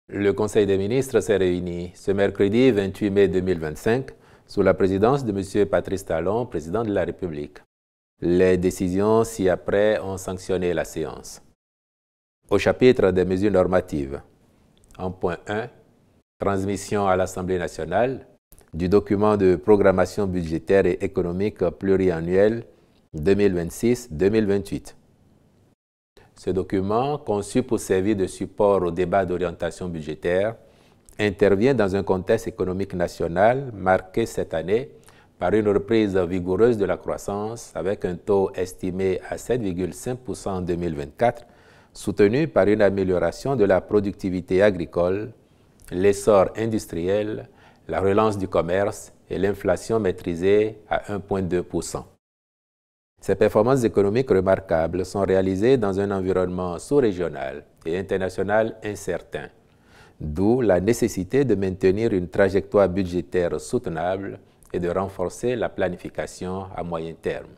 Le Conseil des ministres s'est réuni ce mercredi 28 mai 2025 sous la présidence de M. Patrice Talon, président de la République. Les décisions ci-après ont sanctionné la séance. Au chapitre des mesures normatives, en point 1, transmission à l'Assemblée nationale du document de programmation budgétaire et économique pluriannuel 2026-2028. Ce document, conçu pour servir de support au débat d'orientation budgétaire, intervient dans un contexte économique national marqué cette année par une reprise vigoureuse de la croissance avec un taux estimé à 7,5% en 2024, soutenu par une amélioration de la productivité agricole, l'essor industriel, la relance du commerce et l'inflation maîtrisée à 1,2%. Ces performances économiques remarquables sont réalisées dans un environnement sous-régional et international incertain, d'où la nécessité de maintenir une trajectoire budgétaire soutenable et de renforcer la planification à moyen terme.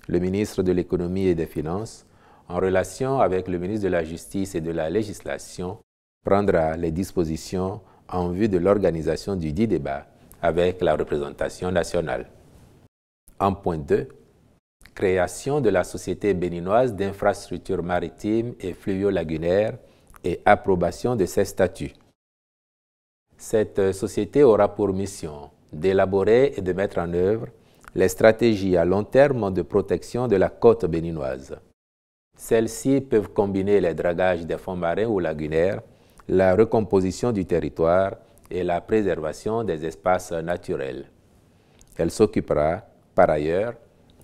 Le ministre de l'Économie et des Finances, en relation avec le ministre de la Justice et de la Législation, prendra les dispositions en vue de l'organisation du dit débat avec la représentation nationale. En point 2, création de la Société béninoise d'infrastructures maritimes et fluvio-lagunaires et approbation de ses statuts. Cette société aura pour mission d'élaborer et de mettre en œuvre les stratégies à long terme de protection de la côte béninoise. Celles-ci peuvent combiner les dragages des fonds marins ou lagunaires, la recomposition du territoire et la préservation des espaces naturels. Elle s'occupera, par ailleurs,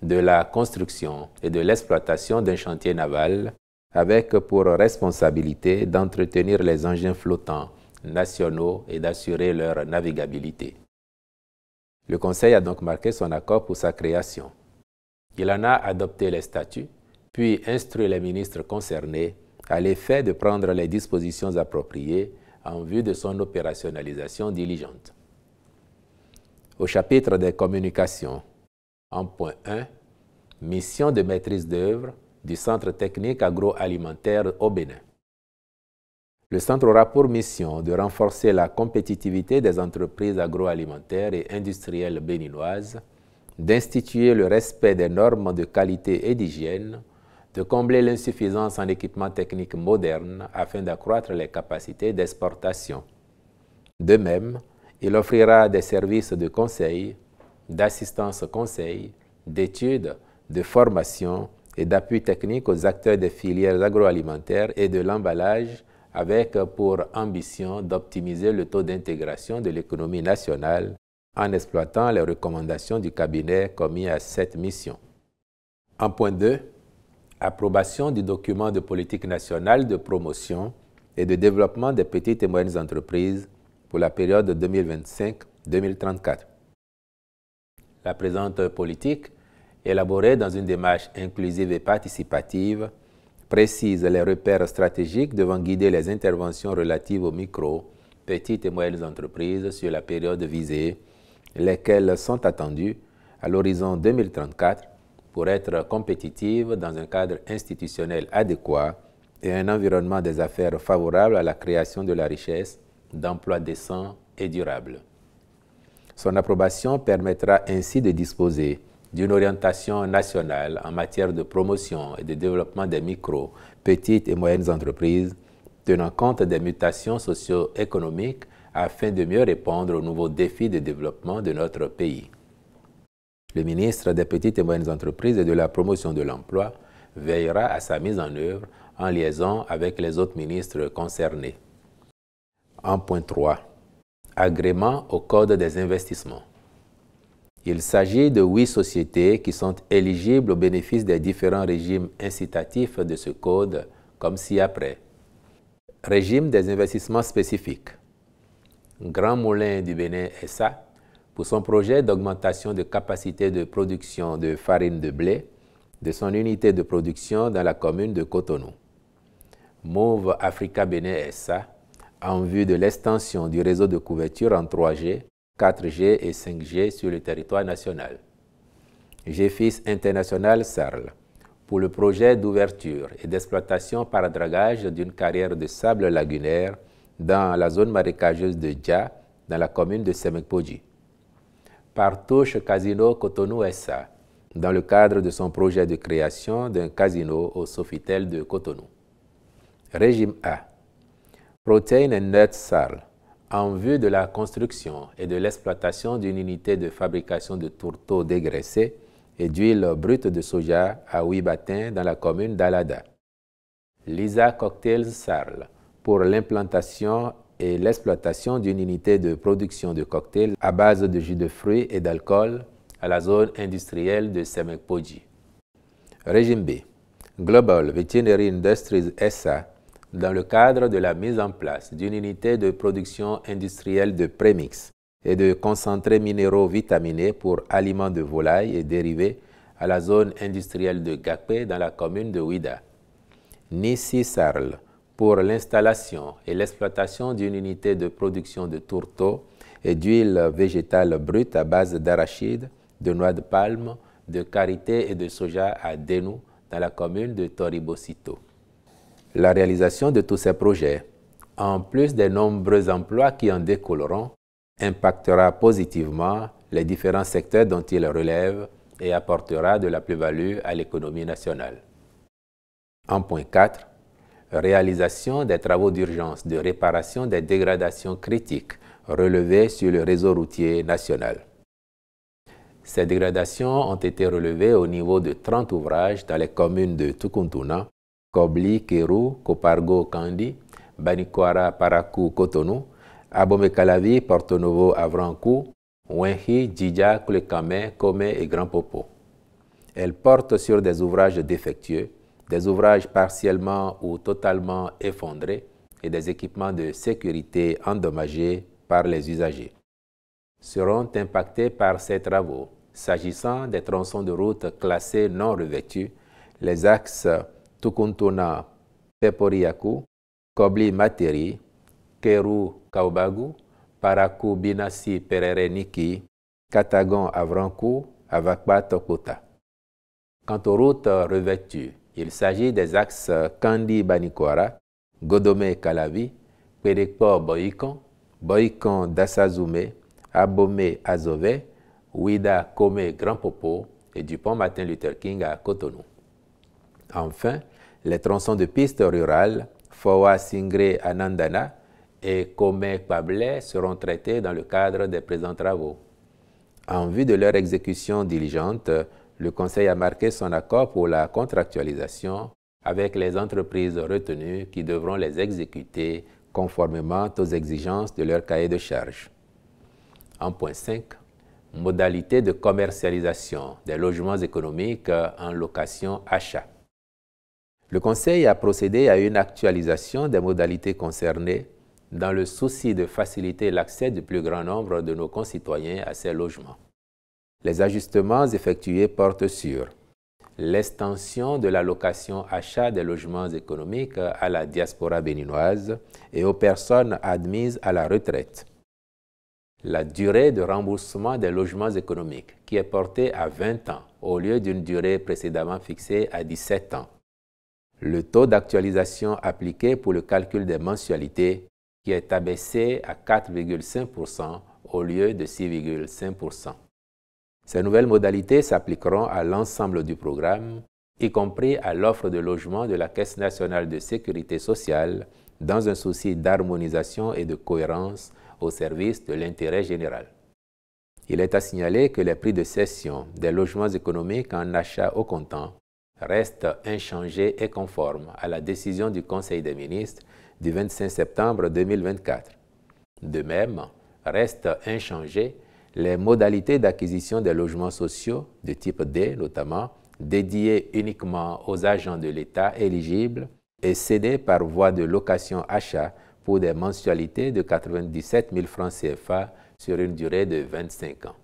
de la construction et de l'exploitation d'un chantier naval avec pour responsabilité d'entretenir les engins flottants nationaux et d'assurer leur navigabilité. Le Conseil a donc marqué son accord pour sa création. Il en a adopté les statuts, puis instruit les ministres concernés à l'effet de prendre les dispositions appropriées en vue de son opérationnalisation diligente. Au chapitre des communications, en point 1, mission de maîtrise d'œuvre du Centre technique agroalimentaire au Bénin. Le centre aura pour mission de renforcer la compétitivité des entreprises agroalimentaires et industrielles béninoises, d'instituer le respect des normes de qualité et d'hygiène, de combler l'insuffisance en équipements techniques modernes afin d'accroître les capacités d'exportation. De même, il offrira des services de conseil, d'assistance conseil, d'études, de formation et d'appui technique aux acteurs des filières agroalimentaires et de l'emballage avec pour ambition d'optimiser le taux d'intégration de l'économie nationale en exploitant les recommandations du cabinet commis à cette mission. En point 2, approbation du document de politique nationale de promotion et de développement des petites et moyennes entreprises pour la période 2025-2034. La présente politique, élaborée dans une démarche inclusive et participative, précise les repères stratégiques devant guider les interventions relatives aux micro, petites et moyennes entreprises sur la période visée, lesquelles sont attendues à l'horizon 2034 pour être compétitives dans un cadre institutionnel adéquat et un environnement des affaires favorable à la création de la richesse, d'emplois décents et durables. Son approbation permettra ainsi de disposer d'une orientation nationale en matière de promotion et de développement des micro, petites et moyennes entreprises, tenant compte des mutations socio-économiques afin de mieux répondre aux nouveaux défis de développement de notre pays. Le ministre des Petites et Moyennes Entreprises et de la Promotion de l'Emploi veillera à sa mise en œuvre en liaison avec les autres ministres concernés. En point 3. Agrément au Code des investissements. Il s'agit de 8 sociétés qui sont éligibles au bénéfice des différents régimes incitatifs de ce code, comme ci-après. Régime des investissements spécifiques. Grand Moulin du Bénin SA, pour son projet d'augmentation de capacité de production de farine de blé, de son unité de production dans la commune de Cotonou. Move Africa Bénin SA, en vue de l'extension du réseau de couverture en 3G, 4G et 5G sur le territoire national. GFIS International Sarl, pour le projet d'ouverture et d'exploitation par dragage d'une carrière de sable lagunaire dans la zone marécageuse de Dja, dans la commune de Semekpoji. Partouche Casino Cotonou SA, dans le cadre de son projet de création d'un casino au Sofitel de Cotonou. Régime A. Protein and Nuts Sarl, en vue de la construction et de l'exploitation d'une unité de fabrication de tourteaux dégraissés et d'huile brute de soja à Ouibatin dans la commune d'Alada. Lisa Cocktails Sarl, pour l'implantation et l'exploitation d'une unité de production de cocktails à base de jus de fruits et d'alcool à la zone industrielle de Semekpoji. Régime B. Global Veterinary Industries SA, dans le cadre de la mise en place d'une unité de production industrielle de prémix et de concentrés minéraux vitaminés pour aliments de volailles et dérivés à la zone industrielle de Gakpe dans la commune de Ouida. Nissi Sarl, pour l'installation et l'exploitation d'une unité de production de tourteaux et d'huile végétale brute à base d'arachide, de noix de palme, de karité et de soja à Denou dans la commune de Toribosito. La réalisation de tous ces projets, en plus des nombreux emplois qui en découleront, impactera positivement les différents secteurs dont ils relèvent et apportera de la plus-value à l'économie nationale. En point 4, réalisation des travaux d'urgence de réparation des dégradations critiques relevées sur le réseau routier national. Ces dégradations ont été relevées au niveau de 30 ouvrages dans les communes de Tukuntuna, Kobli, Kéru, Kopargo, Kandi, Banikwara, Parakou, Cotonou, Abomey-Calavi, Porto Novo, Avrankou, Wenhi, Djidja, Kulekame, Kome et Grand Popo. Elles portent sur des ouvrages défectueux, des ouvrages partiellement ou totalement effondrés et des équipements de sécurité endommagés par les usagers. Seront impactés par ces travaux, s'agissant des tronçons de route classés non revêtus, les axes Tukuntuna, Peporiaku, Kobli Materi, Kéru Kaubagu, Parakou Binassi Perere Niki, Katagon Avrankou, Avakba Tokota. Quant aux routes revêtues, il s'agit des axes Kandi Banikwara, Godome Kalavi, Pédekpo Boyikon, Boyikon Dassazoumé, Abomey Azové, Ouida Kome Grand Popo et du pont Martin Luther King à Cotonou. Enfin, les tronçons de pistes rurales, Fowa Singre Anandana et Kome Kwablé seront traités dans le cadre des présents travaux. En vue de leur exécution diligente, le Conseil a marqué son accord pour la contractualisation avec les entreprises retenues qui devront les exécuter conformément aux exigences de leur cahier de charges. En point 5, modalité de commercialisation des logements économiques en location-achat. Le Conseil a procédé à une actualisation des modalités concernées dans le souci de faciliter l'accès du plus grand nombre de nos concitoyens à ces logements. Les ajustements effectués portent sur l'extension de la location-achat des logements économiques à la diaspora béninoise et aux personnes admises à la retraite. La durée de remboursement des logements économiques qui est portée à 20 ans au lieu d'une durée précédemment fixée à 17 ans. Le taux d'actualisation appliqué pour le calcul des mensualités qui est abaissé à 4,5% au lieu de 6,5%. Ces nouvelles modalités s'appliqueront à l'ensemble du programme, y compris à l'offre de logement de la Caisse nationale de sécurité sociale, dans un souci d'harmonisation et de cohérence au service de l'intérêt général. Il est à signaler que les prix de cession des logements économiques en achat au comptant restent inchangés et conformes à la décision du Conseil des ministres du 25 septembre 2024. De même, restent inchangées les modalités d'acquisition des logements sociaux de type D, notamment, dédiés uniquement aux agents de l'État éligibles et cédés par voie de location-achat pour des mensualités de 97 000 francs CFA sur une durée de 25 ans.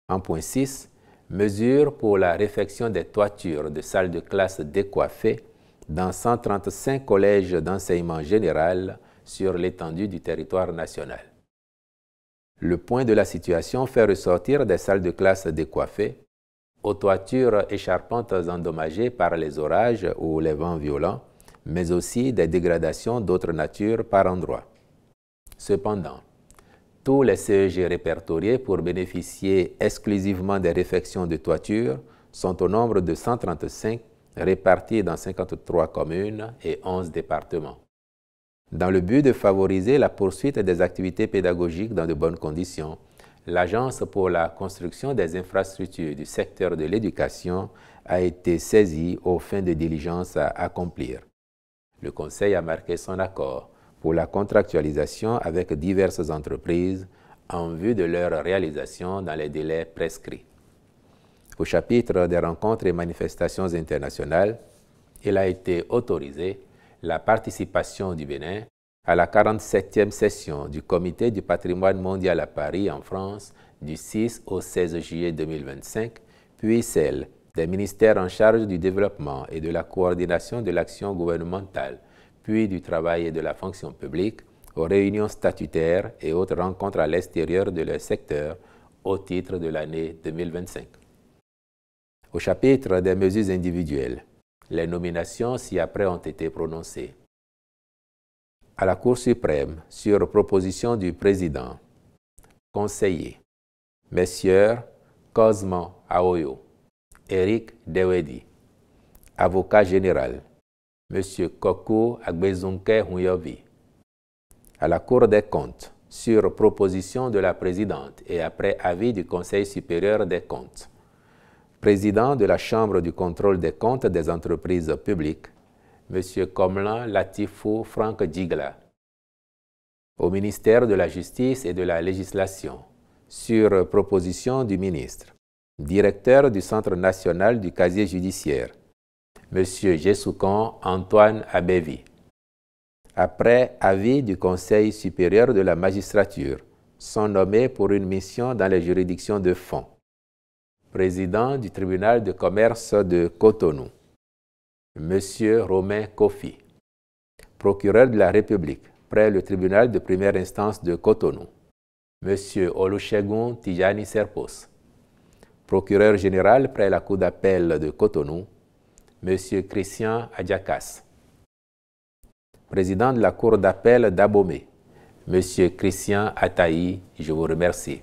En point 6, Mesures pour la réfection des toitures de salles de classe décoiffées dans 135 collèges d'enseignement général sur l'étendue du territoire national. Le point de la situation fait ressortir des salles de classe décoiffées, aux toitures écharpantes endommagées par les orages ou les vents violents, mais aussi des dégradations d'autres natures par endroits. Cependant, tous les CEG répertoriés pour bénéficier exclusivement des réfections de toiture sont au nombre de 135 répartis dans 53 communes et 11 départements. Dans le but de favoriser la poursuite des activités pédagogiques dans de bonnes conditions, l'Agence pour la construction des infrastructures du secteur de l'éducation a été saisie aux fins de diligences à accomplir. Le Conseil a marqué son accord pour la contractualisation avec diverses entreprises en vue de leur réalisation dans les délais prescrits. Au chapitre des rencontres et manifestations internationales, il a été autorisé la participation du Bénin à la 47e session du Comité du patrimoine mondial à Paris, en France, du 6 au 16 juillet 2025, puis celle des ministères en charge du développement et de la coordination de l'action gouvernementale, puis du travail et de la fonction publique, aux réunions statutaires et autres rencontres à l'extérieur de leur secteur au titre de l'année 2025. Au chapitre des mesures individuelles, les nominations ci-après ont été prononcées. À la Cour suprême, sur proposition du président, conseiller, Messieurs Cosmo Aoyo, Eric Dewedi, avocat général, M. Kokou Agbezunke Huyovi. À la Cour des comptes, sur proposition de la présidente et après avis du Conseil supérieur des comptes, président de la Chambre du contrôle des comptes des entreprises publiques, M. Komlan Latifou Franck Djigla. Au ministère de la Justice et de la Législation, sur proposition du ministre, directeur du Centre national du casier judiciaire, M. Jessoukon Antoine Abévi. Après avis du Conseil supérieur de la magistrature, sont nommés pour une mission dans les juridictions de fond. Président du tribunal de commerce de Cotonou, M. Romain Kofi. Procureur de la République près le tribunal de première instance de Cotonou, M. Olusegun Tijani Serpos. Procureur général près la Cour d'appel de Cotonou, M. Christian Adjakas. Président de la Cour d'appel d'Abomey, M. Christian Ataï, je vous remercie.